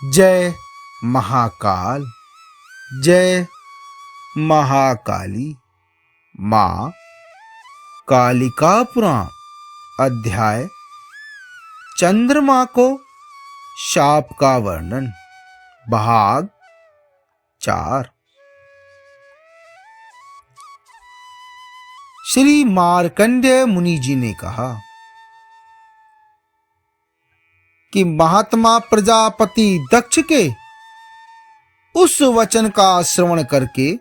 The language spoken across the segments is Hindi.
जय महाकाल, जय महाकाली। माँ कालिका पुराण अध्याय चंद्रमा को शाप का वर्णन, भाग 4। श्री मार्कंडेय मुनि जी ने कहा कि महात्मा प्रजापति दक्ष के उस वचन का श्रवण करके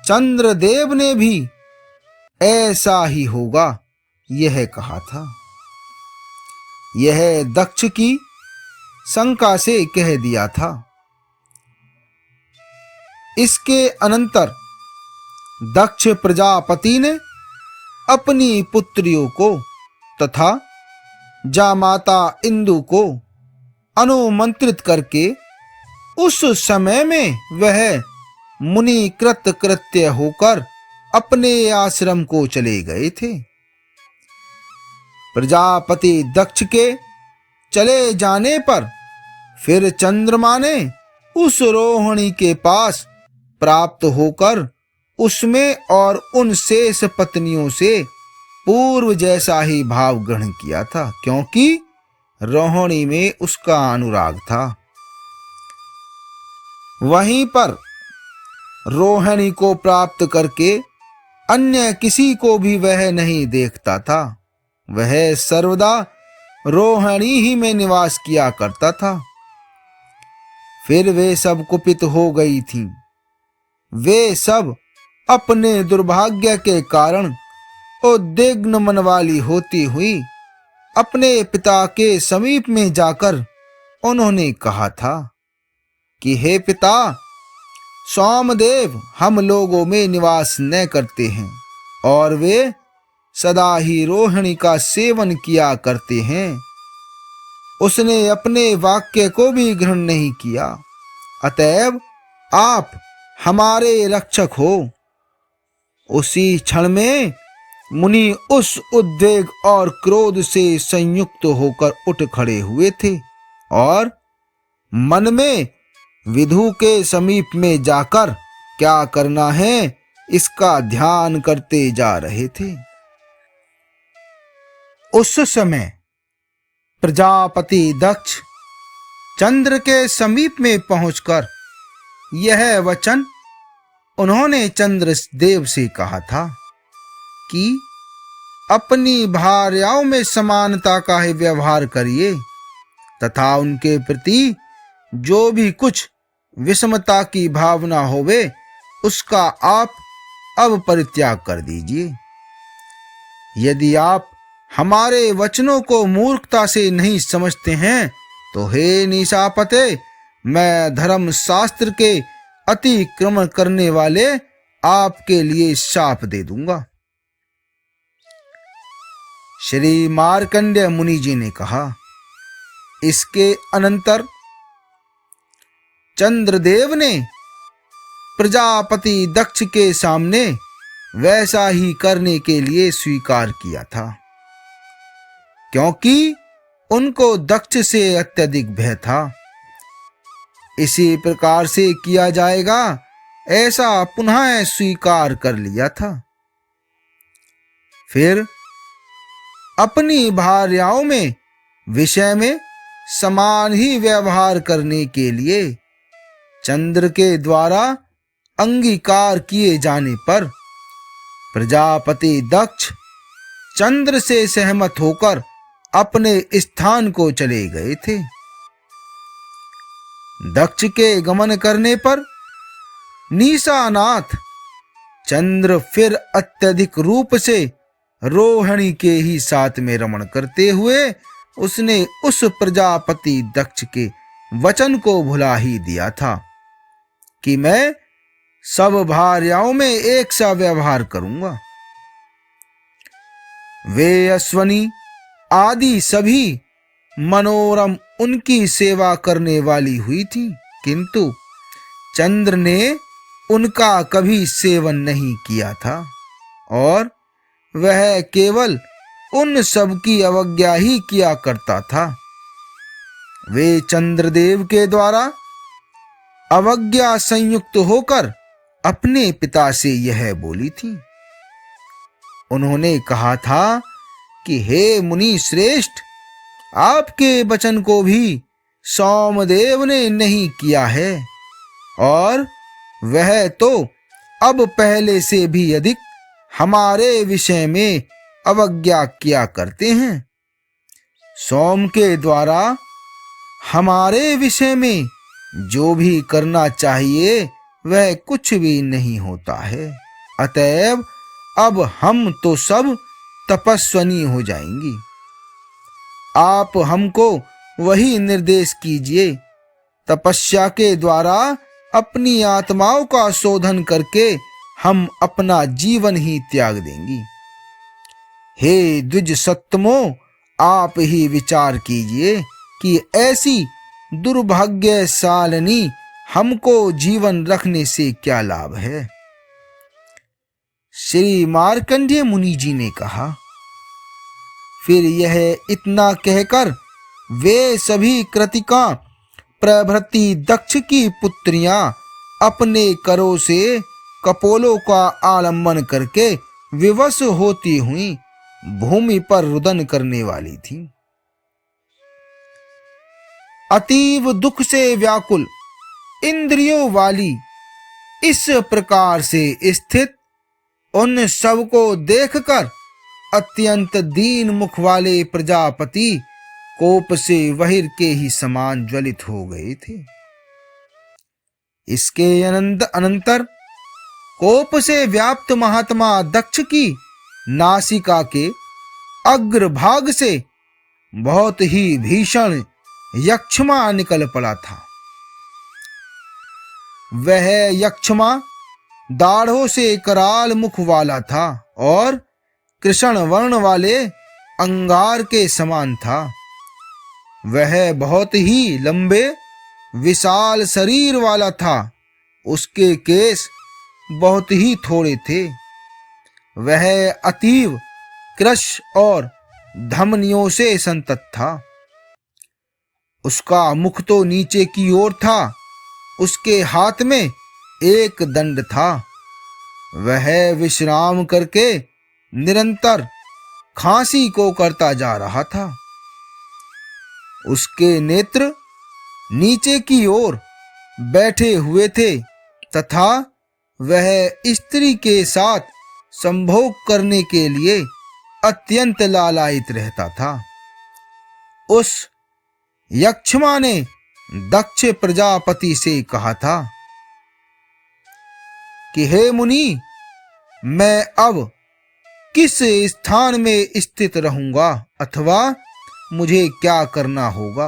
चंद्रदेव ने भी ऐसा ही होगा यह कहा था। यह दक्ष की शंका से कह दिया था। इसके अनंतर दक्ष प्रजापति ने अपनी पुत्रियों को तथा जामाता इंदु को अनुमंत्रित करके उस समय में वह मुनि कृत्य होकर अपने आश्रम को चले गए थे। प्रजापति दक्ष के चले जाने पर फिर चंद्रमा ने उस रोहिणी के पास प्राप्त होकर उसमें और उन शेष पत्नियों से पूर्व जैसा ही भाव ग्रहण किया था, क्योंकि रोहिणी में उसका अनुराग था। वहीं पर रोहिणी को प्राप्त करके अन्य किसी को भी वह नहीं देखता था। वह सर्वदा रोहिणी ही में निवास किया करता था। फिर वे सब कुपित हो गई थीं। वे सब अपने दुर्भाग्य के कारण उद्विग्न मन वाली होती हुई अपने पिता के समीप में जाकर उन्होंने कहा था कि हे पिता, सोमदेव हम लोगों में निवास न करते हैं और वे सदा ही रोहिणी का सेवन किया करते हैं। उसने अपने वाक्य को भी ग्रहण नहीं किया, अतएव आप हमारे रक्षक हो। उसी क्षण में मुनि उस उद्वेग और क्रोध से संयुक्त होकर उठ खड़े हुए थे और मन में विधु के समीप में जाकर क्या करना है इसका ध्यान करते जा रहे थे। उस समय प्रजापति दक्ष चंद्र के समीप में पहुंचकर यह वचन उन्होंने चंद्रदेव से कहा था कि अपनी भार्याओं में समानता का ही व्यवहार करिए तथा उनके प्रति जो भी कुछ विषमता की भावना होवे उसका आप अब परित्याग कर दीजिए। यदि आप हमारे वचनों को मूर्खता से नहीं समझते हैं तो हे निशापते, मैं धर्म शास्त्र के अतिक्रमण करने वाले आपके लिए शाप दे दूंगा। श्री मार्कंडेय मुनि जी ने कहा। इसके अनंतर चंद्रदेव ने प्रजापति दक्ष के सामने वैसा ही करने के लिए स्वीकार किया था, क्योंकि उनको दक्ष से अत्यधिक भय था। इसी प्रकार से किया जाएगा ऐसा पुनः स्वीकार कर लिया था। फिर अपनी भार्याओं में विषय में समान ही व्यवहार करने के लिए चंद्र के द्वारा अंगीकार किए जाने पर प्रजापति दक्ष चंद्र से सहमत होकर अपने स्थान को चले गए थे। दक्ष के गमन करने पर निशानाथ चंद्र फिर अत्यधिक रूप से रोहिणी के ही साथ में रमण करते हुए उसने उस प्रजापति दक्ष के वचन को भुला ही दिया था कि मैं सब भार्याओं में एक सा व्यवहार करूंगा। वे अश्वनी आदि सभी मनोरम उनकी सेवा करने वाली हुई थी, किंतु चंद्र ने उनका कभी सेवन नहीं किया था और वह केवल उन सब की अवज्ञा ही किया करता था। वे चंद्रदेव के द्वारा अवज्ञा संयुक्त होकर अपने पिता से यह बोली थी। उन्होंने कहा था कि हे मुनि श्रेष्ठ, आपके वचन को भी सोमदेव ने नहीं किया है और वह तो अब पहले से भी अधिक हमारे विषय में अवज्ञा किया करते हैं। सोम के द्वारा हमारे विषय में जो भी करना चाहिए वह कुछ भी नहीं होता है। अतएव अब हम तो सब तपस्विनी हो जाएंगी। आप हमको वही निर्देश कीजिए। तपस्या के द्वारा अपनी आत्माओं का शोधन करके हम अपना जीवन ही त्याग देंगी। हे द्विज सत्तमो, आप ही विचार कीजिए कि ऐसी दुर्भाग्यशालिनी हमको जीवन रखने से क्या लाभ है। श्री मार्कंडेय मुनि जी ने कहा। फिर यह इतना कहकर वे सभी कृतिका प्रभृति दक्ष की पुत्रियां अपने करों से कपोलों का आलंबन करके विवश होती हुई भूमि पर रुदन करने वाली थी। अतीव दुख से व्याकुल इंद्रियों वाली इस प्रकार से स्थित उन सब को देखकर अत्यंत दीन मुख वाले प्रजापति कोप से वहीर के ही समान ज्वलित हो गए थे। इसके अनंतर कोप से व्याप्त महात्मा दक्ष की नासिका के अग्रभाग से बहुत ही भीषण यक्षमा निकल पड़ा था। वह यक्षमा दाढ़ों से कराल मुख वाला था और कृष्ण वर्ण वाले अंगार के समान था। वह बहुत ही लंबे विशाल शरीर वाला था। उसके केस बहुत ही थोड़े थे। वह अतीव कृश और धमनियों से संतत था। उसका मुख तो नीचे की ओर था। उसके हाथ में एक दंड था। वह विश्राम करके निरंतर खांसी को करता जा रहा था। उसके नेत्र नीचे की ओर बैठे हुए थे तथा वह स्त्री के साथ संभोग करने के लिए अत्यंत लालायित रहता था। उस यक्षमा ने दक्ष प्रजापति से कहा था कि हे मुनि, मैं अब किस स्थान में स्थित रहूंगा अथवा मुझे क्या करना होगा।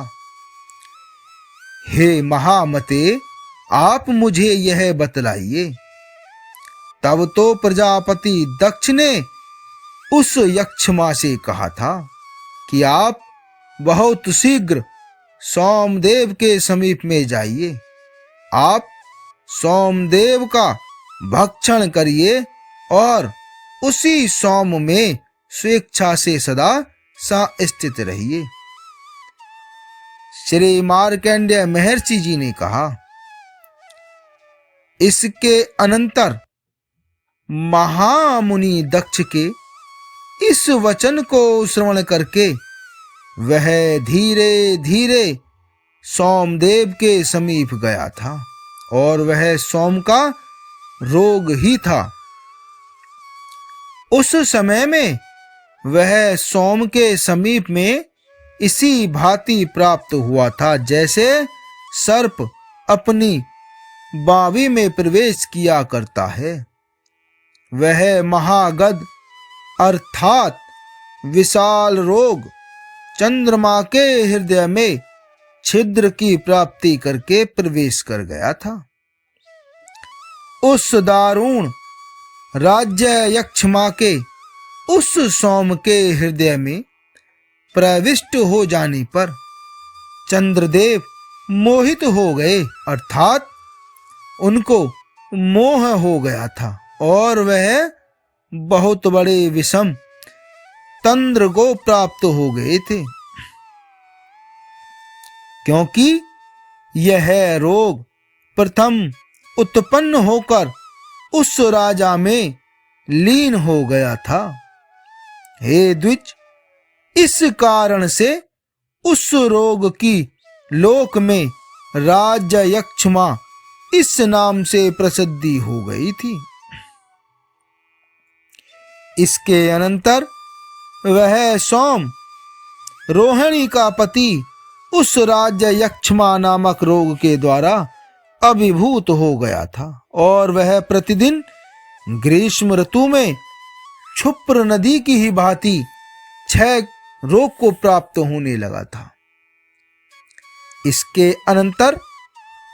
हे महामते, आप मुझे यह बतलाइए। तब तो प्रजापति दक्ष ने उस यक्षमा से कहा था कि आप बहुत शीघ्र सोमदेव के समीप में जाइए। आप सोमदेव का भक्षण करिए और उसी सोम में स्वेच्छा से सदा स्थित रहिए। श्री मार्कंडेय महर्षि जी ने कहा। इसके अनंतर महामुनि दक्ष के इस वचन को श्रवण करके वह धीरे धीरे सोमदेव के समीप गया था और वह सोम का रोग ही था। उस समय में वह सोम के समीप में इसी भांति प्राप्त हुआ था जैसे सर्प अपनी बावी में प्रवेश किया करता है। वह महागद अर्थात विशाल रोग चंद्रमा के हृदय में छिद्र की प्राप्ति करके प्रवेश कर गया था। उस दारुण राज्य यक्षमा के उस सोम के हृदय में प्रविष्ट हो जाने पर चंद्रदेव मोहित हो गए, अर्थात उनको मोह हो गया था और वह बहुत बड़े विषम तंद्र को प्राप्त हो गए थे। क्योंकि यह रोग प्रथम उत्पन्न होकर उस राजा में लीन हो गया था। हे द्विज, इस कारण से उस रोग की लोक में राज्यक्षमा इस नाम से प्रसिद्धि हो गई थी। इसके अनंतर वह सोम, रोहिणी का पति, उस राज्यक्षमा नामक रोग के द्वारा अभिभूत हो गया था और वह प्रतिदिन ग्रीष्म ऋतु में क्षुप्र नदी की ही भांति क्षय रोग को प्राप्त होने लगा था। इसके अनंतर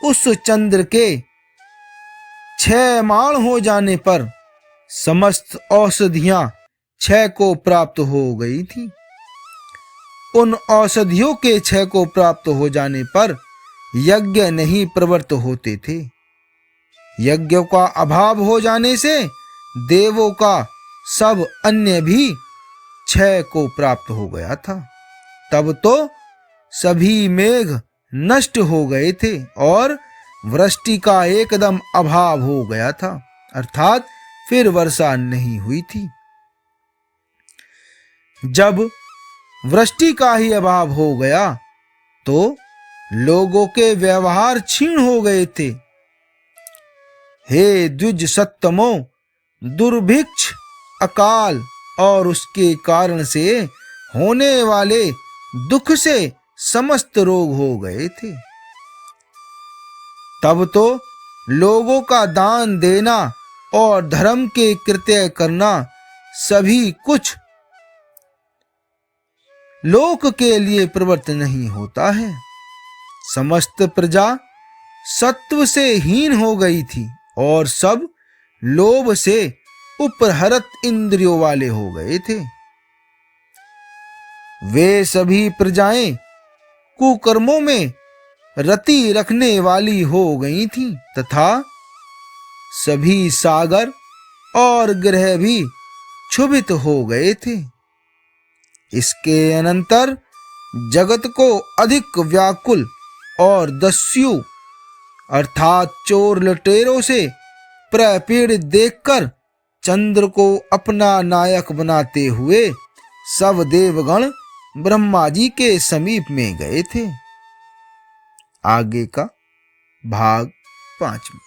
उस चंद्र के 6 माण हो जाने पर समस्त औषधियां क्षय को प्राप्त हो गई थी। उन औषधियों के क्षय को प्राप्त हो जाने पर यज्ञ नहीं प्रवृत्त होते थे। यज्ञ का अभाव हो जाने से देवों का सब अन्य भी क्षय को प्राप्त हो गया था। तब तो सभी मेघ नष्ट हो गए थे और वृष्टि का एकदम अभाव हो गया था, अर्थात फिर वर्षा नहीं हुई थी। जब वृष्टि का ही अभाव हो गया तो लोगों के व्यवहार क्षीण हो गए थे। हे द्विज सत्तमो, दुर्भिक्ष, अकाल और उसके कारण से होने वाले दुख से समस्त रोग हो गए थे। तब तो लोगों का दान देना और धर्म के कृत्य करना सभी कुछ लोक के लिए प्रवृत्त नहीं होता है। समस्त प्रजा सत्व से हीन हो गई थी और सब लोभ से उपहरत इंद्रियों वाले हो गए थे। वे सभी प्रजाएं कुकर्मों में रति रखने वाली हो गई थी तथा सभी सागर और ग्रह भी क्षुभित हो गए थे। इसके अनंतर जगत को अधिक व्याकुल और दस्यु अर्थात चोर लुटेरों से प्रपीड़ित देखकर चंद्र को अपना नायक बनाते हुए सब देवगण ब्रह्मा जी के समीप में गए थे। आगे का भाग 5 में।